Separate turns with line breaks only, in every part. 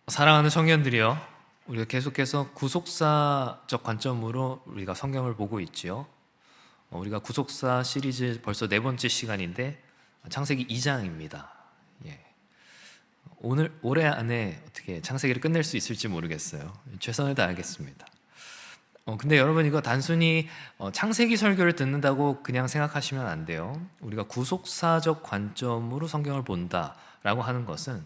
사랑하는 청년들이여, 우리가 계속해서 구속사적 관점으로 우리가 성경을 보고 있지요. 우리가 구속사 시리즈 벌써 네 번째 시간인데 창세기 2장입니다. 올해 안에 어떻게 창세기를 끝낼 수 있을지 모르겠어요. 최선을 다하겠습니다. 근데 여러분, 이거 단순히 창세기 설교를 듣는다고 그냥 생각하시면 안 돼요. 우리가 구속사적 관점으로 성경을 본다라고 하는 것은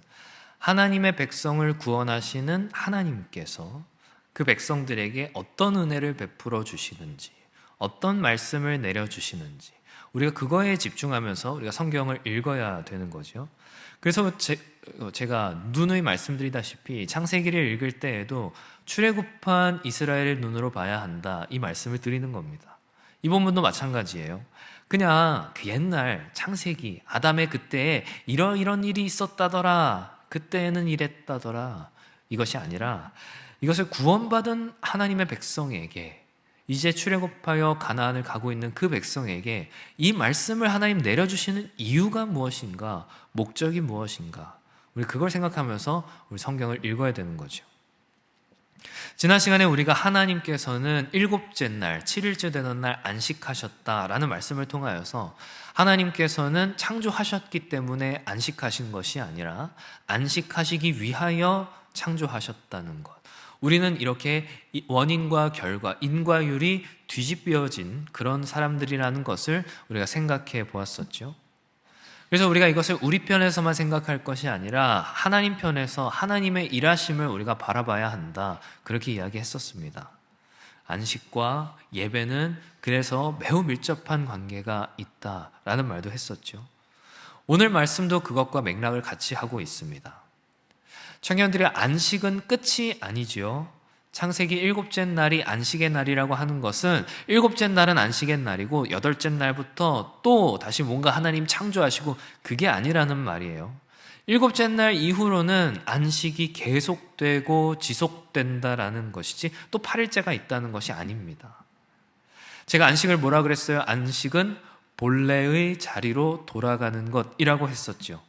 하나님의 백성을 구원하시는 하나님께서 그 백성들에게 어떤 은혜를 베풀어 주시는지, 어떤 말씀을 내려주시는지, 우리가 그거에 집중하면서 우리가 성경을 읽어야 되는 거죠. 그래서 제가 누누이 말씀드리다시피 창세기를 읽을 때에도 출애굽한 이스라엘의 눈으로 봐야 한다, 이 말씀을 드리는 겁니다. 이 본문도 마찬가지예요. 그냥 그 옛날 창세기, 아담의 그때에 이런 일이 있었다더라, 그때는 이랬다더라, 이것이 아니라 이것을 구원받은 하나님의 백성에게, 이제 출애굽하여 가나안을 가고 있는 그 백성에게 이 말씀을 하나님 내려주시는 이유가 무엇인가, 목적이 무엇인가, 우리 그걸 생각하면서 우리 성경을 읽어야 되는 거죠. 지난 시간에 우리가 하나님께서는 일곱째 날, 7일째 되는 날 안식하셨다라는 말씀을 통하여서 하나님께서는 창조하셨기 때문에 안식하신 것이 아니라 안식하시기 위하여 창조하셨다는 것, 우리는 이렇게 원인과 결과, 인과율이 뒤집혀진 그런 사람들이라는 것을 우리가 생각해 보았었죠. 그래서 우리가 이것을 우리 편에서만 생각할 것이 아니라 하나님 편에서 하나님의 일하심을 우리가 바라봐야 한다, 그렇게 이야기했었습니다. 안식과 예배는 그래서 매우 밀접한 관계가 있다라는 말도 했었죠. 오늘 말씀도 그것과 맥락을 같이 하고 있습니다. 청년들의 안식은 끝이 아니지요. 창세기 일곱째 날이 안식의 날이라고 하는 것은 일곱째 날은 안식의 날이고 여덟째 날부터 또 다시 뭔가 하나님 창조하시고, 그게 아니라는 말이에요. 일곱째 날 이후로는 안식이 계속되고 지속된다라는 것이지 또 8일째가 있다는 것이 아닙니다. 제가 안식을 뭐라 그랬어요? 안식은 본래의 자리로 돌아가는 것이라고 했었죠.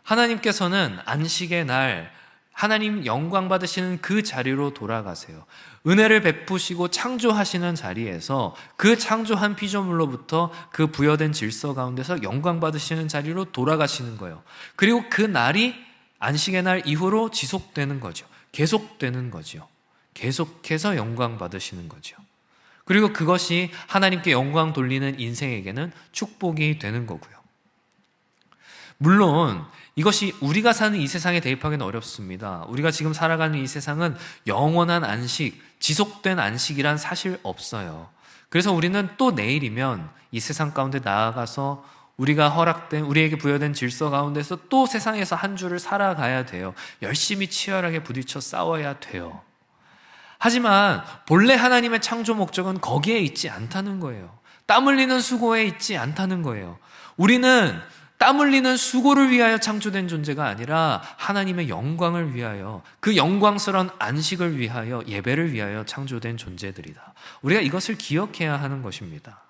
하나님께서는 안식의 날 하나님 영광 받으시는 그 자리로 돌아가세요. 은혜를 베푸시고 창조하시는 자리에서 그 창조한 피조물로부터 그 부여된 질서 가운데서 영광 받으시는 자리로 돌아가시는 거예요. 그리고 그 날이 안식의 날 이후로 지속되는 거죠. 계속되는 거죠. 계속해서 영광 받으시는 거죠. 그리고 그것이 하나님께 영광 돌리는 인생에게는 축복이 되는 거고요. 물론 이것이 우리가 사는 이 세상에 대입하기는 어렵습니다. 우리가 지금 살아가는 이 세상은 영원한 안식, 지속된 안식이란 사실 없어요. 그래서 우리는 또 내일이면 이 세상 가운데 나아가서 우리가 허락된, 우리에게 부여된 질서 가운데서 또 세상에서 한 주를 살아가야 돼요. 열심히 치열하게 부딪혀 싸워야 돼요. 하지만 본래 하나님의 창조 목적은 거기에 있지 않다는 거예요. 땀 흘리는 수고에 있지 않다는 거예요. 우리는 땀 흘리는 수고를 위하여 창조된 존재가 아니라 하나님의 영광을 위하여, 그 영광스러운 안식을 위하여, 예배를 위하여 창조된 존재들이다. 우리가 이것을 기억해야 하는 것입니다.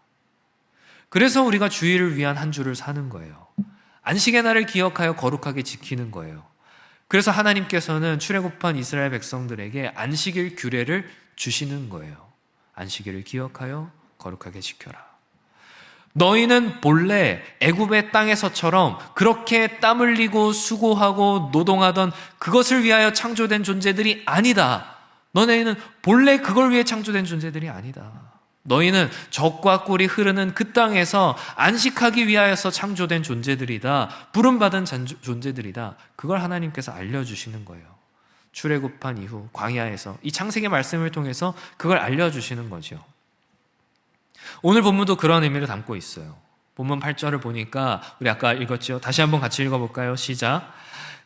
그래서 우리가 주일을 위한 한 주를 사는 거예요. 안식의 날을 기억하여 거룩하게 지키는 거예요. 그래서 하나님께서는 출애굽한 이스라엘 백성들에게 안식일 규례를 주시는 거예요. 안식일을 기억하여 거룩하게 지켜라. 너희는 본래 애굽의 땅에서처럼 그렇게 땀 흘리고 수고하고 노동하던 그것을 위하여 창조된 존재들이 아니다. 너희는 본래 그걸 위해 창조된 존재들이 아니다. 너희는 젖과 꿀이 흐르는 그 땅에서 안식하기 위하여서 창조된 존재들이다. 부름받은 존재들이다. 그걸 하나님께서 알려주시는 거예요. 출애굽한 이후 광야에서 이 창세기 말씀을 통해서 그걸 알려주시는 거죠. 오늘 본문도 그런 의미를 담고 있어요. 본문 8절을 보니까 우리 아까 읽었죠? 다시 한번 같이 읽어볼까요? 시작.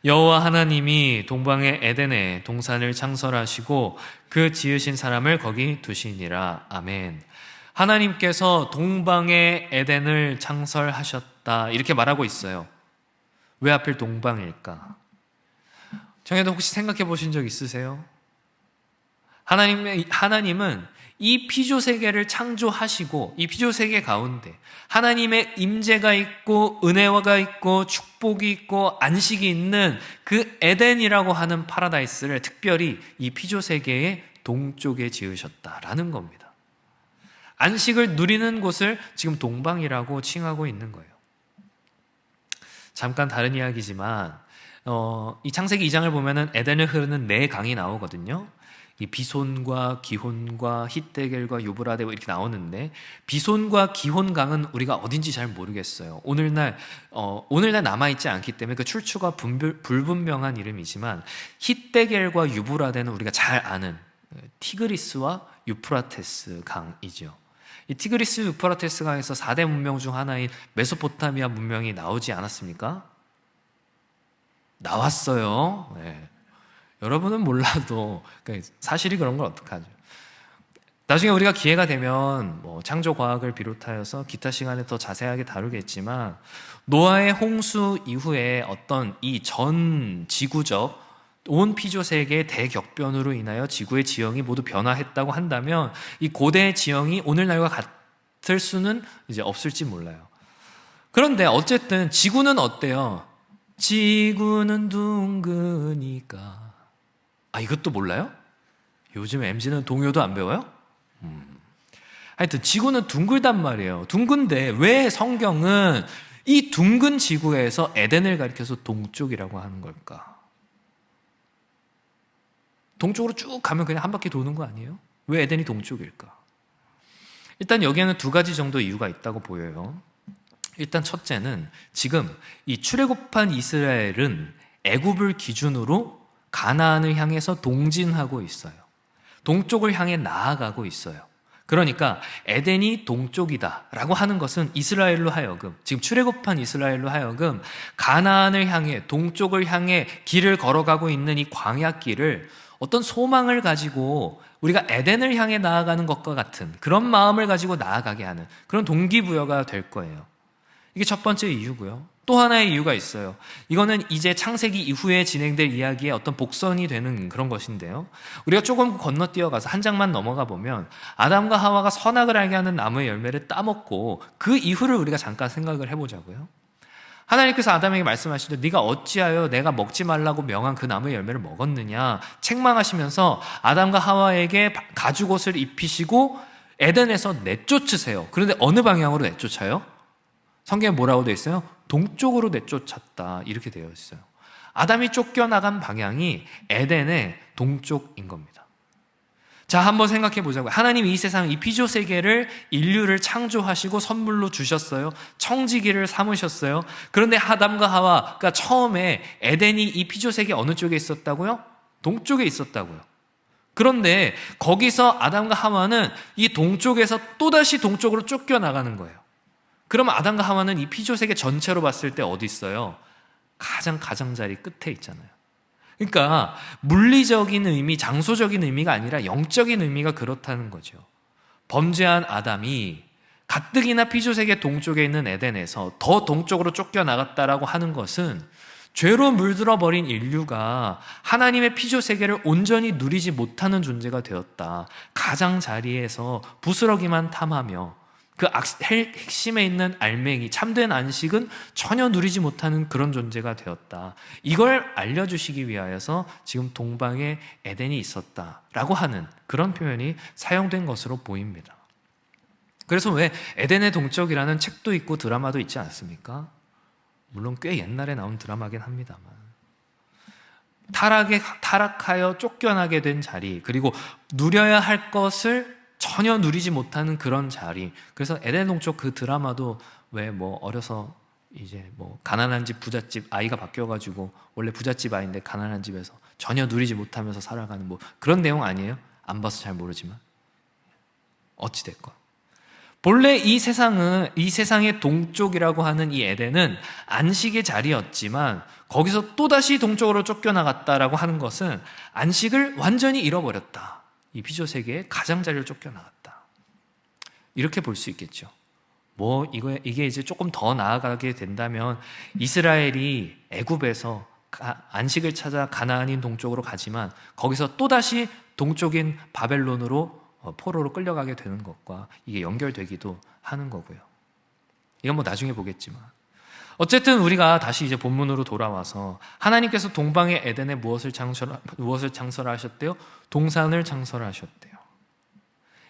여호와 하나님이 동방의 에덴에 동산을 창설하시고 그 지으신 사람을 거기 두시니라. 아멘. 하나님께서 동방의 에덴을 창설하셨다, 이렇게 말하고 있어요. 왜 하필 동방일까? 청년들 혹시 생각해 보신 적 있으세요? 하나님은 이 피조 세계를 창조하시고 이 피조 세계 가운데 하나님의 임재가 있고 은혜가 있고 축복이 있고 안식이 있는 그 에덴이라고 하는 파라다이스를 특별히 이 피조 세계의 동쪽에 지으셨다라는 겁니다. 안식을 누리는 곳을 지금 동방이라고 칭하고 있는 거예요. 잠깐 다른 이야기지만 이 창세기 2장을 보면은 에덴을 흐르는 네 강이 나오거든요. 이 비손과 기혼과 히데겔과 유브라데 이렇게 나오는데, 비손과 기혼강은 우리가 어딘지 잘 모르겠어요. 오늘날 남아있지 않기 때문에 그 출처가 불분명한 이름이지만, 히데겔과 유브라데는 우리가 잘 아는 티그리스와 유프라테스 강이죠. 이 티그리스 유프라테스 강에서 4대 문명 중 하나인 메소포타미아 문명이 나오지 않았습니까? 나왔어요. 네. 여러분은 몰라도 사실이 그런 걸 어떡하죠? 나중에 우리가 기회가 되면 창조 과학을 비롯하여서 기타 시간에 더 자세하게 다루겠지만, 노아의 홍수 이후에 어떤 이 전 지구적 온 피조 세계의 대격변으로 인하여 지구의 지형이 모두 변화했다고 한다면, 이 고대의 지형이 오늘날과 같을 수는 이제 없을지 몰라요. 그런데 어쨌든 지구는 어때요? 지구는 둥그니까. 이것도 몰라요? 요즘 MZ는 동요도 안 배워요? 하여튼 지구는 둥글단 말이에요. 둥근데 왜 성경은 이 둥근 지구에서 에덴을 가리켜서 동쪽이라고 하는 걸까? 동쪽으로 쭉 가면 그냥 한 바퀴 도는 거 아니에요? 왜 에덴이 동쪽일까? 일단 여기에는 두 가지 정도 이유가 있다고 보여요. 일단 첫째는 지금 이 출애굽한 이스라엘은 애굽을 기준으로 가나안을 향해서 동진하고 있어요. 동쪽을 향해 나아가고 있어요. 그러니까 에덴이 동쪽이다라고 하는 것은 이스라엘로 하여금, 지금 출애굽한 이스라엘로 하여금 가나안을 향해, 동쪽을 향해 길을 걸어가고 있는 이 광야길을 어떤 소망을 가지고 우리가 에덴을 향해 나아가는 것과 같은 그런 마음을 가지고 나아가게 하는 그런 동기부여가 될 거예요. 이게 첫 번째 이유고요. 또 하나의 이유가 있어요. 이거는 이제 창세기 이후에 진행될 이야기의 어떤 복선이 되는 그런 것인데요. 우리가 조금 건너뛰어가서 한 장만 넘어가 보면 아담과 하와가 선악을 알게 하는 나무의 열매를 따먹고 그 이후를 우리가 잠깐 생각을 해보자고요. 하나님께서 아담에게 말씀하시되 네가 어찌하여 내가 먹지 말라고 명한 그 나무의 열매를 먹었느냐 책망하시면서 아담과 하와에게 가죽옷을 입히시고 에덴에서 내쫓으세요. 그런데 어느 방향으로 내쫓아요? 성경에 뭐라고 되어 있어요? 동쪽으로 내쫓았다, 이렇게 되어 있어요. 아담이 쫓겨나간 방향이 에덴의 동쪽인 겁니다. 자, 한번 생각해 보자고요. 하나님이 이 세상, 이 피조 세계를, 인류를 창조하시고 선물로 주셨어요. 청지기를 삼으셨어요. 그런데 아담과 하와가 처음에 에덴이 이 피조 세계 어느 쪽에 있었다고요? 동쪽에 있었다고요. 그런데 거기서 아담과 하와는 이 동쪽에서 또다시 동쪽으로 쫓겨나가는 거예요. 그럼 아담과 하와는 이 피조 세계 전체로 봤을 때 어디 있어요? 가장자리 끝에 있잖아요. 그러니까 물리적인 의미, 장소적인 의미가 아니라 영적인 의미가 그렇다는 거죠. 범죄한 아담이 가뜩이나 피조 세계 동쪽에 있는 에덴에서 더 동쪽으로 쫓겨나갔다라고 하는 것은 죄로 물들어 버린 인류가 하나님의 피조 세계를 온전히 누리지 못하는 존재가 되었다. 가장자리에서 부스러기만 탐하며 그 핵심에 있는 알맹이, 참된 안식은 전혀 누리지 못하는 그런 존재가 되었다. 이걸 알려주시기 위하여서 지금 동방에 에덴이 있었다라고 하는 그런 표현이 사용된 것으로 보입니다. 그래서 왜 에덴의 동쪽이라는 책도 있고 드라마도 있지 않습니까? 물론 꽤 옛날에 나온 드라마긴 합니다만, 타락하여 쫓겨나게 된 자리, 그리고 누려야 할 것을 전혀 누리지 못하는 그런 자리. 그래서 에덴 동쪽 그 드라마도 왜 어려서 이제 가난한 집 부잣집 아이가 바뀌어가지고 원래 부잣집 아이인데 가난한 집에서 전혀 누리지 못하면서 살아가는 그런 내용 아니에요? 안 봐서 잘 모르지만 어찌됐건 본래 이 세상의 동쪽이라고 하는 이 에덴은 안식의 자리였지만 거기서 또다시 동쪽으로 쫓겨나갔다라고 하는 것은 안식을 완전히 잃어버렸다. 이 피조 세계의 가장자리를 쫓겨나갔다. 이렇게 볼 수 있겠죠. 이게 이제 조금 더 나아가게 된다면 이스라엘이 애굽에서 안식을 찾아 가나안인 동쪽으로 가지만 거기서 또다시 동쪽인 바벨론으로 포로로 끌려가게 되는 것과 이게 연결되기도 하는 거고요. 이건 뭐 나중에 보겠지만, 어쨌든 우리가 다시 이제 본문으로 돌아와서 하나님께서 동방의 에덴에 무엇을 창설하셨대요? 동산을 창설하셨대요.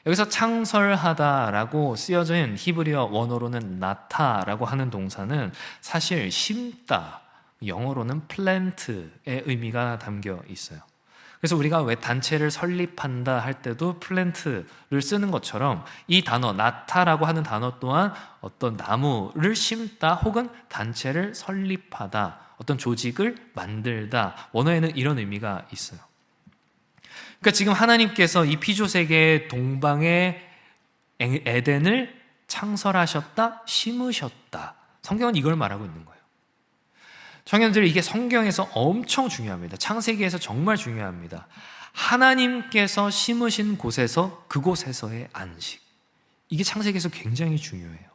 여기서 창설하다라고 쓰여진 히브리어 원어로는 나타라고 하는 동사는 사실 심다, 영어로는 플랜트의 의미가 담겨 있어요. 그래서 우리가 왜 단체를 설립한다 할 때도 플랜트를 쓰는 것처럼 이 단어 나타라고 하는 단어 또한 어떤 나무를 심다 혹은 단체를 설립하다, 어떤 조직을 만들다, 원어에는 이런 의미가 있어요. 그러니까 지금 하나님께서 이 피조세계의 동방의 에덴을 창설하셨다, 심으셨다. 성경은 이걸 말하고 있는 거예요. 청년들, 이게 성경에서 엄청 중요합니다. 창세기에서 정말 중요합니다. 하나님께서 심으신 곳에서 그곳에서의 안식. 이게 창세기에서 굉장히 중요해요.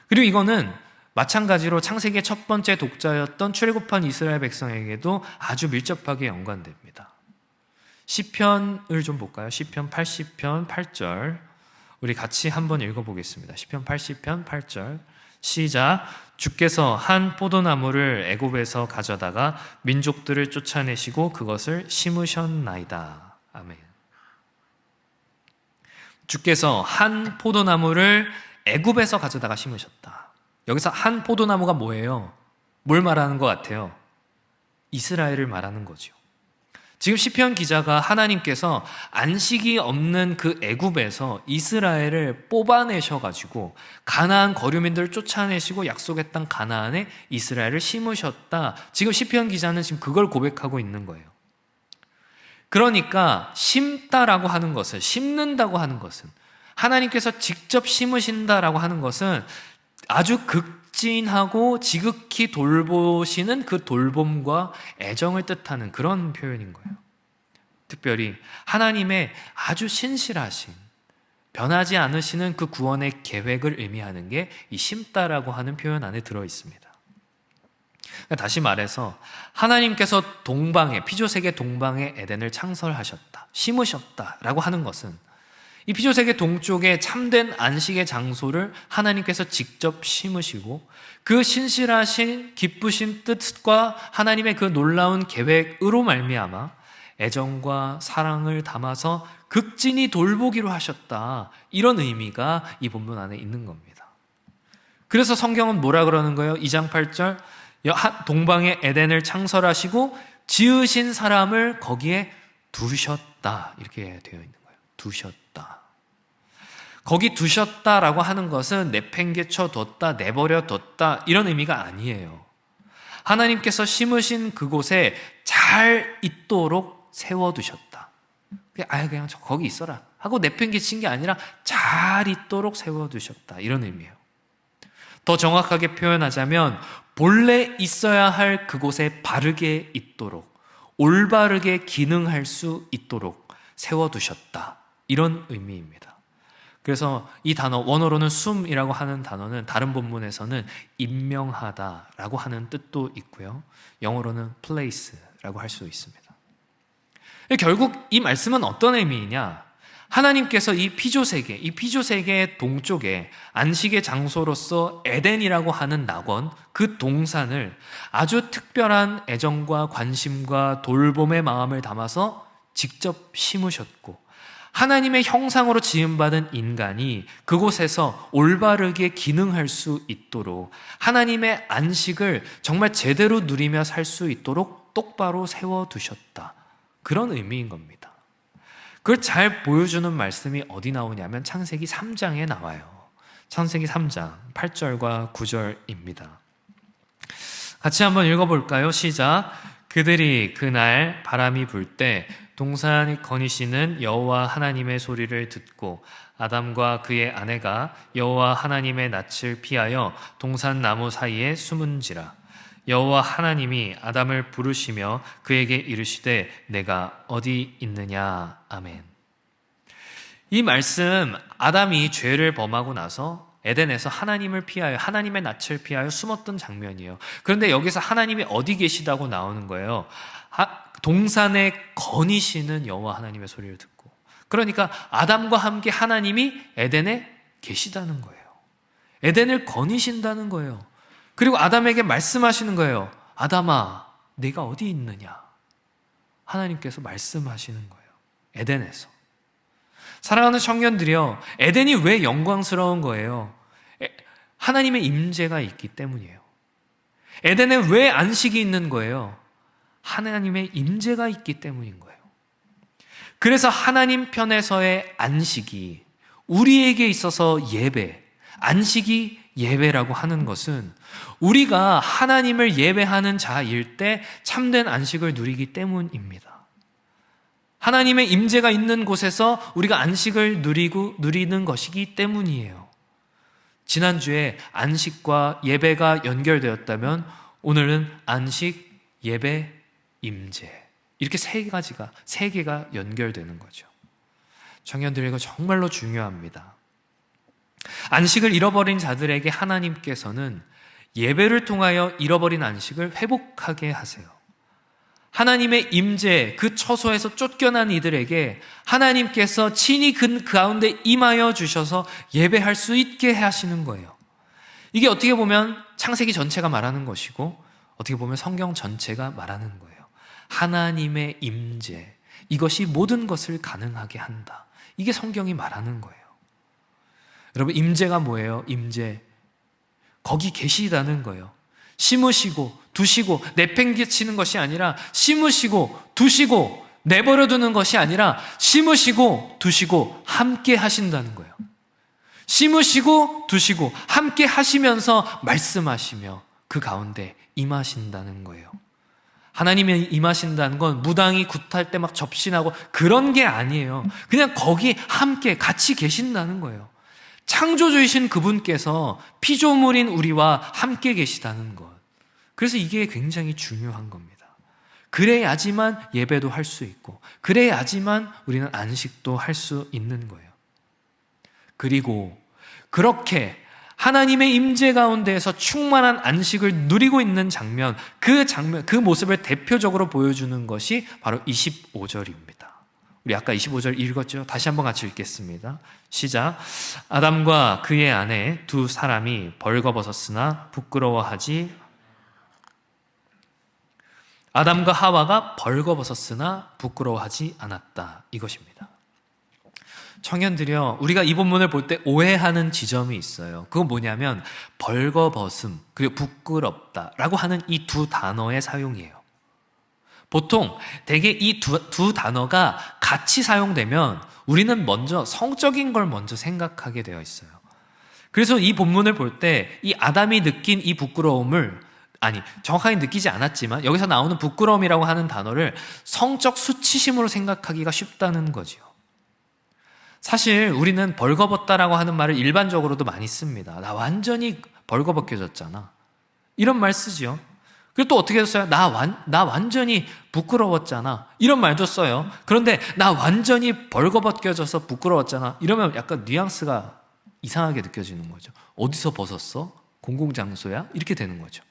그리고 이거는 마찬가지로 창세기의 첫 번째 독자였던 출애굽한 이스라엘 백성에게도 아주 밀접하게 연관됩니다. 시편을 좀 볼까요? 시편 80편 8절 우리 같이 한번 읽어보겠습니다. 시편 80편 8절 시작. 주께서 한 포도나무를 애굽에서 가져다가 민족들을 쫓아내시고 그것을 심으셨나이다. 아멘. 주께서 한 포도나무를 애굽에서 가져다가 심으셨다. 여기서 한 포도나무가 뭐예요? 뭘 말하는 것 같아요? 이스라엘을 말하는 거죠. 지금 시편 기자가 하나님께서 안식이 없는 그 애굽에서 이스라엘을 뽑아내셔가지고 가나안 거류민들을 쫓아내시고 약속의 땅 가나안에 이스라엘을 심으셨다. 지금 시편 기자는 지금 그걸 고백하고 있는 거예요. 그러니까 심다라고 하는 것은, 심는다고 하는 것은, 하나님께서 직접 심으신다라고 하는 것은 아주 극진하고 지극히 돌보시는 그 돌봄과 애정을 뜻하는 그런 표현인 거예요. 특별히 하나님의 아주 신실하신, 변하지 않으시는 그 구원의 계획을 의미하는 게 이 심다라고 하는 표현 안에 들어 있습니다. 다시 말해서 하나님께서 동방에, 피조세계 동방의 에덴을 창설하셨다, 심으셨다라고 하는 것은 이 피조세계 동쪽에 참된 안식의 장소를 하나님께서 직접 심으시고 그 신실하신 기쁘신 뜻과 하나님의 그 놀라운 계획으로 말미암아 애정과 사랑을 담아서 극진히 돌보기로 하셨다. 이런 의미가 이 본문 안에 있는 겁니다. 그래서 성경은 뭐라 그러는 거예요? 2장 8절 동방의 에덴을 창설하시고 지으신 사람을 거기에 두셨다. 이렇게 되어 있는 거예요. 두셨다. 거기 두셨다라고 하는 것은 내팽개쳐 뒀다, 내버려 뒀다 이런 의미가 아니에요. 하나님께서 심으신 그곳에 잘 있도록 세워두셨다. 그냥 거기 있어라 하고 내팽개친 게 아니라 잘 있도록 세워두셨다 이런 의미예요. 더 정확하게 표현하자면 본래 있어야 할 그곳에 바르게 있도록, 올바르게 기능할 수 있도록 세워두셨다 이런 의미입니다. 그래서 이 단어, 원어로는 숨이라고 하는 단어는 다른 본문에서는 임명하다라고 하는 뜻도 있고요. 영어로는 place라고 할 수 있습니다. 결국 이 말씀은 어떤 의미이냐? 하나님께서 이 피조세계의 동쪽에 안식의 장소로서 에덴이라고 하는 낙원, 그 동산을 아주 특별한 애정과 관심과 돌봄의 마음을 담아서 직접 심으셨고, 하나님의 형상으로 지음받은 인간이 그곳에서 올바르게 기능할 수 있도록 하나님의 안식을 정말 제대로 누리며 살 수 있도록 똑바로 세워두셨다. 그런 의미인 겁니다. 그걸 잘 보여주는 말씀이 어디 나오냐면 창세기 3장에 나와요. 창세기 3장 8절과 9절입니다. 같이 한번 읽어볼까요? 시작. 그들이 그날 바람이 불 때 동산이 거니시는 여호와 하나님의 소리를 듣고 아담과 그의 아내가 여호와 하나님의 낯을 피하여 동산 나무 사이에 숨은지라. 여호와 하나님이 아담을 부르시며 그에게 이르시되 내가 어디 있느냐. 아멘. 이 말씀, 아담이 죄를 범하고 나서 에덴에서 하나님을 피하여, 하나님의 낯을 피하여 숨었던 장면이에요. 그런데 여기서 하나님이 어디 계시다고 나오는 거예요. 동산에 거니시는 여호와 하나님의 소리를 듣고, 그러니까 아담과 함께 하나님이 에덴에 계시다는 거예요. 에덴을 거니신다는 거예요. 그리고 아담에게 말씀하시는 거예요. 아담아, 네가 어디 있느냐? 하나님께서 말씀하시는 거예요. 에덴에서. 사랑하는 청년들이요, 에덴이 왜 영광스러운 거예요? 하나님의 임재가 있기 때문이에요. 에덴에 왜 안식이 있는 거예요? 하나님의 임재가 있기 때문인 거예요. 그래서 하나님 편에서의 안식이 우리에게 있어서 예배, 안식이 예배라고 하는 것은 우리가 하나님을 예배하는 자일 때 참된 안식을 누리기 때문입니다. 하나님의 임재가 있는 곳에서 우리가 안식을 누리는 것이기 때문이에요. 지난주에 안식과 예배가 연결되었다면 오늘은 안식, 예배, 임재, 이렇게 세 개가 연결되는 거죠. 청년들, 이거 정말로 중요합니다. 안식을 잃어버린 자들에게 하나님께서는 예배를 통하여 잃어버린 안식을 회복하게 하세요. 하나님의 임재, 그 처소에서 쫓겨난 이들에게 하나님께서 친히 그 가운데 임하여 주셔서 예배할 수 있게 하시는 거예요. 이게 어떻게 보면 창세기 전체가 말하는 것이고 어떻게 보면 성경 전체가 말하는 거예요. 하나님의 임재, 이것이 모든 것을 가능하게 한다. 이게 성경이 말하는 거예요. 여러분, 임재가 뭐예요? 임재, 거기 계시다는 거예요. 심으시고 두시고 내팽개치는 것이 아니라, 심으시고 두시고 내버려두는 것이 아니라 심으시고 두시고 함께 하신다는 거예요. 심으시고 두시고 함께 하시면서 말씀하시며 그 가운데 임하신다는 거예요. 하나님이 임하신다는 건 무당이 굿할 때 막 접신하고 그런 게 아니에요. 그냥 거기 함께 같이 계신다는 거예요. 창조주이신 그분께서 피조물인 우리와 함께 계시다는 것. 그래서 이게 굉장히 중요한 겁니다. 그래야지만 예배도 할 수 있고, 그래야지만 우리는 안식도 할 수 있는 거예요. 그리고 그렇게 하나님의 임재 가운데에서 충만한 안식을 누리고 있는 장면, 그 모습을 대표적으로 보여주는 것이 바로 25절입니다. 우리 아까 25절 읽었죠? 다시 한번 같이 읽겠습니다. 시작. 아담과 그의 아내 두 사람이 벌거벗었으나 아담과 하와가 벌거벗었으나 부끄러워하지 않았다. 이것입니다. 청년들이요, 우리가 이 본문을 볼 때 오해하는 지점이 있어요. 그건 뭐냐면 벌거벗음 그리고 부끄럽다라고 하는 이 두 단어의 사용이에요. 보통 대개 이 두 단어가 같이 사용되면 우리는 먼저 성적인 걸 먼저 생각하게 되어 있어요. 그래서 이 본문을 볼 때 이 아담이 느낀 이 부끄러움을, 정확하게 느끼지 않았지만 여기서 나오는 부끄러움이라고 하는 단어를 성적 수치심으로 생각하기가 쉽다는 거죠. 사실 우리는 벌거벗다라고 하는 말을 일반적으로도 많이 씁니다. 나 완전히 벌거벗겨졌잖아, 이런 말 쓰지요. 그리고 또 어떻게 써요? 나 완전히 부끄러웠잖아, 이런 말도 써요. 그런데 나 완전히 벌거벗겨져서 부끄러웠잖아, 이러면 약간 뉘앙스가 이상하게 느껴지는 거죠. 어디서 벗었어? 공공장소야? 이렇게 되는 거죠.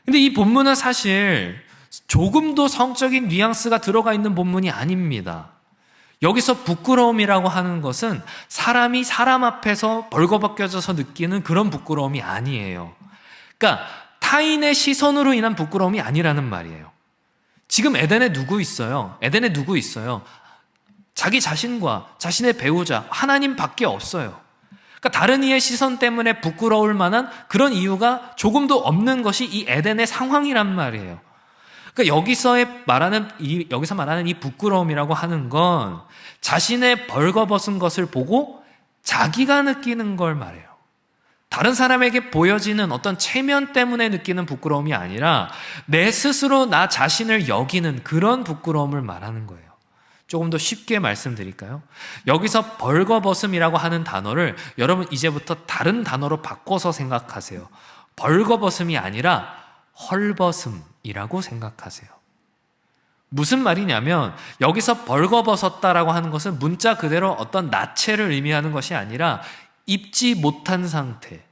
근데 이 본문은 사실 조금도 성적인 뉘앙스가 들어가 있는 본문이 아닙니다. 여기서 부끄러움이라고 하는 것은 사람이 사람 앞에서 벌거벗겨져서 느끼는 그런 부끄러움이 아니에요. 그러니까 타인의 시선으로 인한 부끄러움이 아니라는 말이에요. 지금 에덴에 누구 있어요? 에덴에 누구 있어요? 자기 자신과 자신의 배우자, 하나님밖에 없어요. 그러니까 다른 이의 시선 때문에 부끄러울 만한 그런 이유가 조금도 없는 것이 이 에덴의 상황이란 말이에요. 그러니까 여기서 말하는 이 부끄러움이라고 하는 건 자신의 벌거벗은 것을 보고 자기가 느끼는 걸 말해요. 다른 사람에게 보여지는 어떤 체면 때문에 느끼는 부끄러움이 아니라 내 스스로 나 자신을 여기는 그런 부끄러움을 말하는 거예요. 조금 더 쉽게 말씀드릴까요? 여기서 벌거벗음이라고 하는 단어를 여러분 이제부터 다른 단어로 바꿔서 생각하세요. 벌거벗음이 아니라 헐벗음이라고 생각하세요. 무슨 말이냐면 여기서 벌거벗었다라고 하는 것은 문자 그대로 어떤 나체를 의미하는 것이 아니라 입지 못한 상태,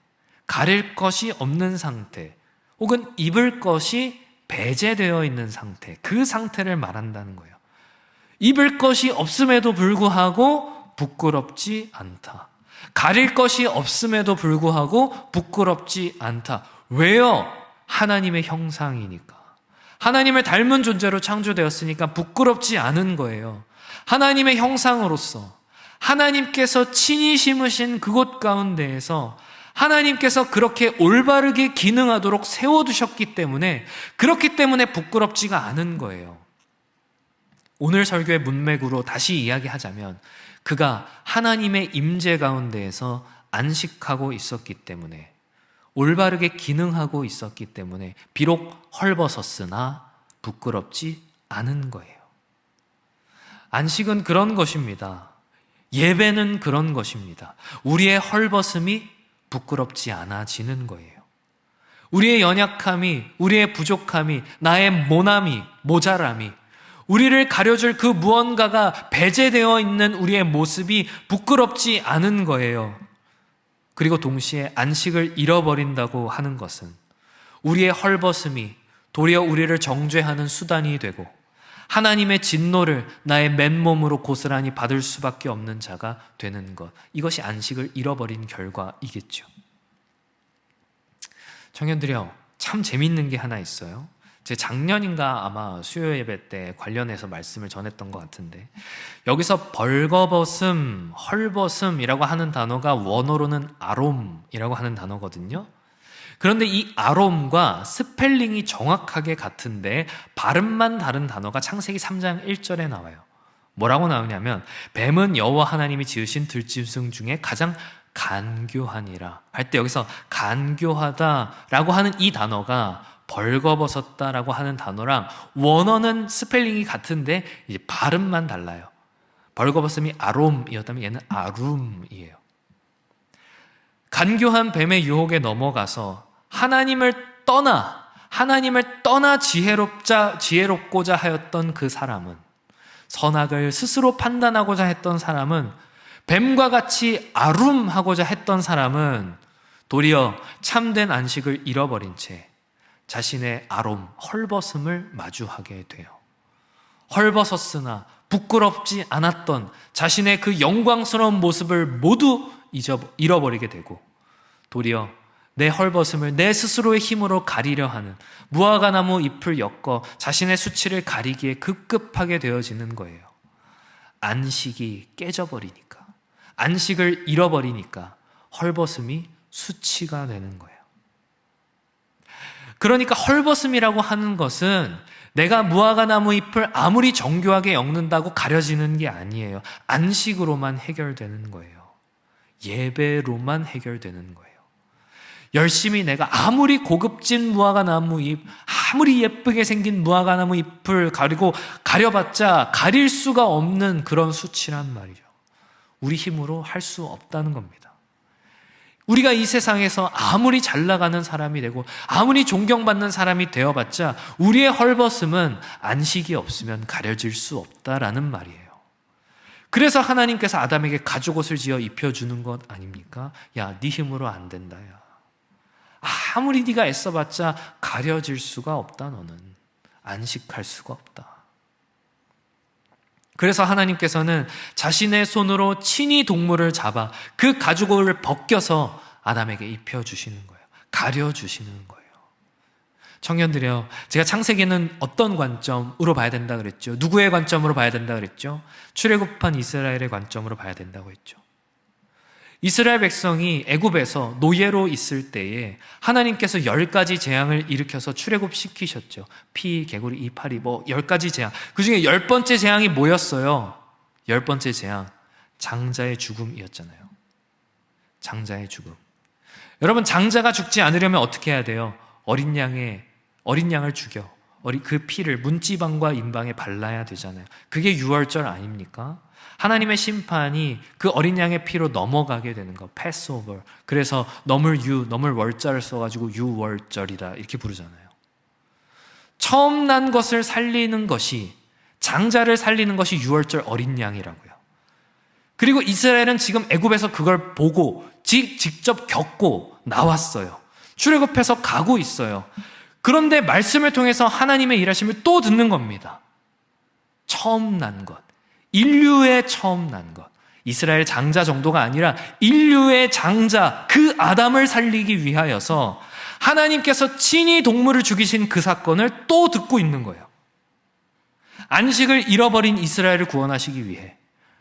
가릴 것이 없는 상태, 혹은 입을 것이 배제되어 있는 상태, 그 상태를 말한다는 거예요. 입을 것이 없음에도 불구하고 부끄럽지 않다. 가릴 것이 없음에도 불구하고 부끄럽지 않다. 왜요? 하나님의 형상이니까. 하나님을 닮은 존재로 창조되었으니까 부끄럽지 않은 거예요. 하나님의 형상으로서 하나님께서 친히 심으신 그곳 가운데에서 하나님께서 그렇게 올바르게 기능하도록 세워두셨기 때문에, 그렇기 때문에 부끄럽지가 않은 거예요. 오늘 설교의 문맥으로 다시 이야기하자면 그가 하나님의 임재 가운데에서 안식하고 있었기 때문에, 올바르게 기능하고 있었기 때문에 비록 헐벗었으나 부끄럽지 않은 거예요. 안식은 그런 것입니다. 예배는 그런 것입니다. 우리의 헐벗음이 부끄럽지 않아지는 거예요. 우리의 연약함이, 우리의 부족함이, 나의 모남이, 모자람이, 우리를 가려줄 그 무언가가 배제되어 있는 우리의 모습이 부끄럽지 않은 거예요. 그리고 동시에 안식을 잃어버린다고 하는 것은 우리의 헐벗음이 도리어 우리를 정죄하는 수단이 되고 하나님의 진노를 나의 맨몸으로 고스란히 받을 수밖에 없는 자가 되는 것, 이것이 안식을 잃어버린 결과이겠죠. 청년들이요, 참 재밌는 게 하나 있어요. 제 작년인가 아마 수요 예배 때 관련해서 말씀을 전했던 것 같은데, 여기서 벌거벗음, 헐벗음이라고 하는 단어가 원어로는 아롬이라고 하는 단어거든요. 그런데 이 아롬과 스펠링이 정확하게 같은데 발음만 다른 단어가 창세기 3장 1절에 나와요. 뭐라고 나오냐면, 뱀은 여호와 하나님이 지으신 들짐승 중에 가장 간교하니라 할 때, 여기서 간교하다라고 하는 이 단어가 벌거벗었다라고 하는 단어랑 원어는 스펠링이 같은데 이제 발음만 달라요. 벌거벗음이 아롬이었다면 얘는 아룸이에요. 간교한 뱀의 유혹에 넘어가서 하나님을 떠나 지혜롭고자 하였던 그 사람은, 선악을 스스로 판단하고자 했던 사람은, 뱀과 같이 아룸하고자 했던 사람은 도리어 참된 안식을 잃어버린 채 자신의 아롬, 헐벗음을 마주하게 돼요. 헐벗었으나 부끄럽지 않았던 자신의 그 영광스러운 모습을 모두 잃어버리게 되고, 도리어 내 헐벗음을 내 스스로의 힘으로 가리려 하는 무화과나무 잎을 엮어 자신의 수치를 가리기에 급급하게 되어지는 거예요. 안식이 깨져버리니까, 안식을 잃어버리니까 헐벗음이 수치가 되는 거예요. 그러니까 헐벗음이라고 하는 것은 내가 무화과나무 잎을 아무리 정교하게 엮는다고 가려지는 게 아니에요. 안식으로만 해결되는 거예요. 예배로만 해결되는 거예요. 열심히 내가 아무리 고급진 무화과나무 잎, 아무리 예쁘게 생긴 무화과나무 잎을 가려봤자 가릴 수가 없는 그런 수치란 말이죠. 우리 힘으로 할 수 없다는 겁니다. 우리가 이 세상에서 아무리 잘 나가는 사람이 되고 아무리 존경받는 사람이 되어봤자 우리의 헐벗음은 안식이 없으면 가려질 수 없다라는 말이에요. 그래서 하나님께서 아담에게 가죽옷을 지어 입혀주는 것 아닙니까? 야, 네 힘으로 안 된다. 야, 아무리 네가 애써봤자 가려질 수가 없다. 너는 안식할 수가 없다. 그래서 하나님께서는 자신의 손으로 친히 동물을 잡아 그 가죽옷을 벗겨서 아담에게 입혀주시는 거예요. 가려주시는 거예요. 청년들이요, 제가 창세기는 어떤 관점으로 봐야 된다 그랬죠? 누구의 관점으로 봐야 된다 그랬죠? 출애굽한 이스라엘의 관점으로 봐야 된다고 했죠. 이스라엘 백성이 애굽에서 노예로 있을 때에 하나님께서 10가지 재앙을 일으켜서 출애굽시키셨죠. 피, 개구리, 이파리, 10가지 재앙. 그 중에 10번째 재앙이 뭐였어요? 10번째 재앙, 장자의 죽음이었잖아요. 장자의 죽음. 여러분, 장자가 죽지 않으려면 어떻게 해야 돼요? 어린 양을 죽여 그 피를 문지방과 인방에 발라야 되잖아요. 그게 유월절 아닙니까? 하나님의 심판이 그 어린 양의 피로 넘어가게 되는 거, 패스오버. 그래서 넘을 월자를 써가지고 유월절이다 이렇게 부르잖아요. 처음 난 것을 살리는 것이, 장자를 살리는 것이 유월절 어린 양이라고요. 그리고 이스라엘은 지금 애굽에서 그걸 보고 직접 겪고 나왔어요. 출애굽해서 가고 있어요. 그런데 말씀을 통해서 하나님의 일하심을 또 듣는 겁니다. 처음 난 것, 인류의 처음 난 것, 이스라엘 장자 정도가 아니라 인류의 장자, 그 아담을 살리기 위하여서 하나님께서 친히 동물을 죽이신 그 사건을 또 듣고 있는 거예요. 안식을 잃어버린 이스라엘을 구원하시기 위해,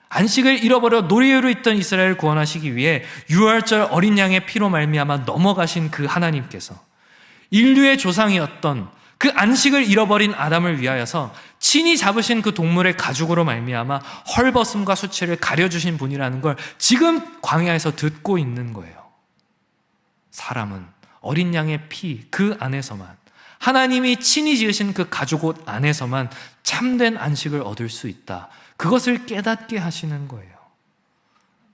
안식을 잃어버려 노예로 있던 이스라엘을 구원하시기 위해 유월절 어린 양의 피로 말미암아 넘어가신 그 하나님께서 인류의 조상이었던 그 안식을 잃어버린 아담을 위하여서 친히 잡으신 그 동물의 가죽으로 말미암아 헐벗음과 수치를 가려주신 분이라는 걸 지금 광야에서 듣고 있는 거예요. 사람은 어린 양의 피 그 안에서만, 하나님이 친히 지으신 그 가죽옷 안에서만 참된 안식을 얻을 수 있다. 그것을 깨닫게 하시는 거예요.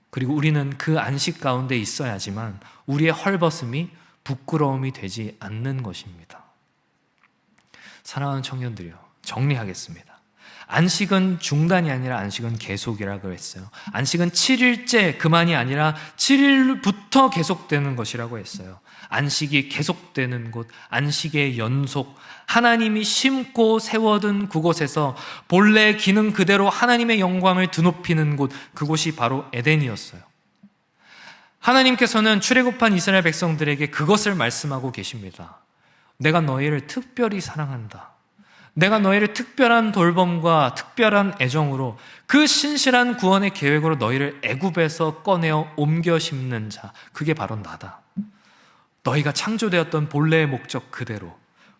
그리고 우리는 그 안식 가운데 있어야지만 우리의 헐벗음이 부끄러움이 되지 않는 것입니다. 사랑하는 청년들이요, 정리하겠습니다. 안식은 중단이 아니라 안식은 계속이라고 했어요. 안식은 7일째 그만이 아니라 7일부터 계속되는 것이라고 했어요. 안식이 계속되는 곳, 안식의 연속, 하나님이 심고 세워둔 그곳에서 본래의 기능 그대로 하나님의 영광을 드높이는 곳, 그곳이 바로 에덴이었어요. 하나님께서는 출애굽한 이스라엘 백성들에게 그것을 말씀하고 계십니다. 내가 너희를 특별히 사랑한다. 내가 너희를 특별한 돌봄과 특별한 애정으로 그 신실한 구원의 계획으로 너희를 애굽에서 꺼내어 옮겨 심는 자, 그게 바로 나다. 너희가 창조되었던 본래의 목적 그대로,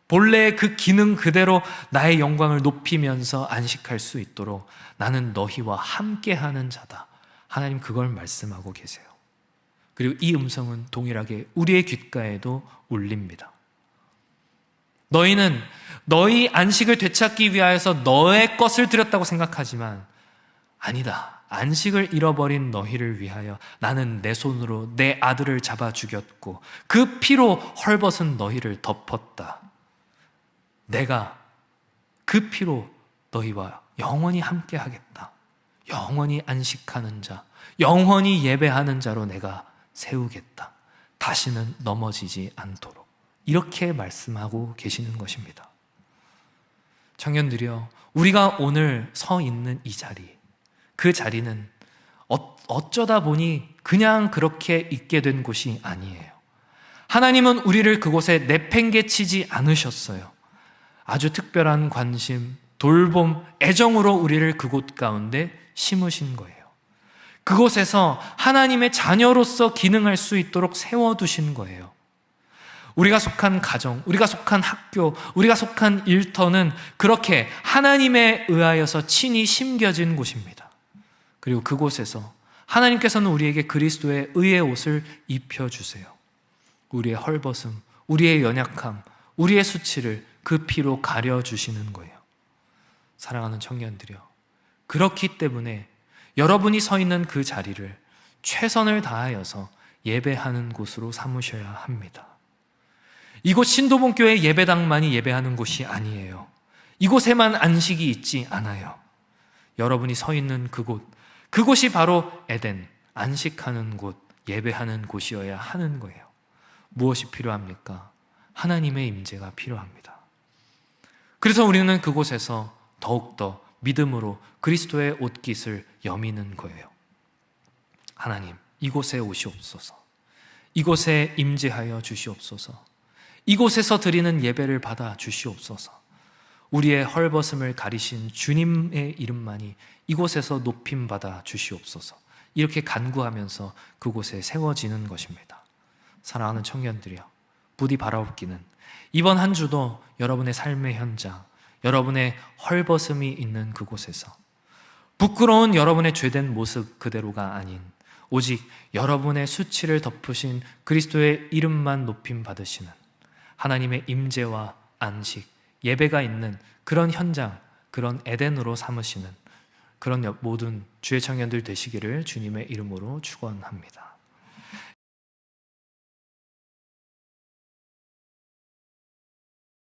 본래의 그 기능 그대로 나의 영광을 높이면서 안식할 수 있도록 나는 너희와 함께하는 자다. 하나님 그걸 말씀하고 계세요. 그리고 이 음성은 동일하게 우리의 귓가에도 울립니다. 너희는 너희 안식을 되찾기 위하여서 너의 것을 드렸다고 생각하지만 아니다. 안식을 잃어버린 너희를 위하여 나는 내 손으로 내 아들을 잡아 죽였고 그 피로 헐벗은 너희를 덮었다. 내가 그 피로 너희와 영원히 함께 하겠다. 영원히 안식하는 자, 영원히 예배하는 자로 내가 세우겠다. 다시는 넘어지지 않도록. 이렇게 말씀하고 계시는 것입니다. 청년들이여, 우리가 오늘 서 있는 이 자리, 그 자리는 어쩌다 보니 그냥 그렇게 있게 된 곳이 아니에요. 하나님은 우리를 그곳에 내팽개치지 않으셨어요. 아주 특별한 관심, 돌봄, 애정으로 우리를 그곳 가운데 심으신 거예요. 그곳에서 하나님의 자녀로서 기능할 수 있도록 세워두신 거예요. 우리가 속한 가정, 우리가 속한 학교, 우리가 속한 일터는 그렇게 하나님에 의하여서 친히 심겨진 곳입니다. 그리고 그곳에서 하나님께서는 우리에게 그리스도의 의의 옷을 입혀주세요. 우리의 헐벗음, 우리의 연약함, 우리의 수치를 그 피로 가려주시는 거예요. 사랑하는 청년들이여, 그렇기 때문에 여러분이 서 있는 그 자리를 최선을 다하여서 예배하는 곳으로 삼으셔야 합니다. 이곳 신도본교회 예배당만이 예배하는 곳이 아니에요. 이곳에만 안식이 있지 않아요. 여러분이 서 있는 그곳, 그곳이 바로 에덴, 안식하는 곳, 예배하는 곳이어야 하는 거예요. 무엇이 필요합니까? 하나님의 임재가 필요합니다. 그래서 우리는 그곳에서 더욱더 믿음으로 그리스도의 옷깃을 여미는 거예요. 하나님, 이곳에 오시옵소서. 이곳에 임재하여 주시옵소서. 이곳에서 드리는 예배를 받아 주시옵소서. 우리의 헐벗음을 가리신 주님의 이름만이 이곳에서 높임받아 주시옵소서. 이렇게 간구하면서 그곳에 세워지는 것입니다. 사랑하는 청년들이여, 부디 바라옵기는 이번 한 주도 여러분의 삶의 현장, 여러분의 헐벗음이 있는 그곳에서 부끄러운 여러분의 죄된 모습 그대로가 아닌 오직 여러분의 수치를 덮으신 그리스도의 이름만 높임 받으시는 하나님의 임재와 안식, 예배가 있는 그런 현장, 그런 에덴으로 삼으시는 그런 모든 주의 청년들 되시기를 주님의 이름으로 축원합니다.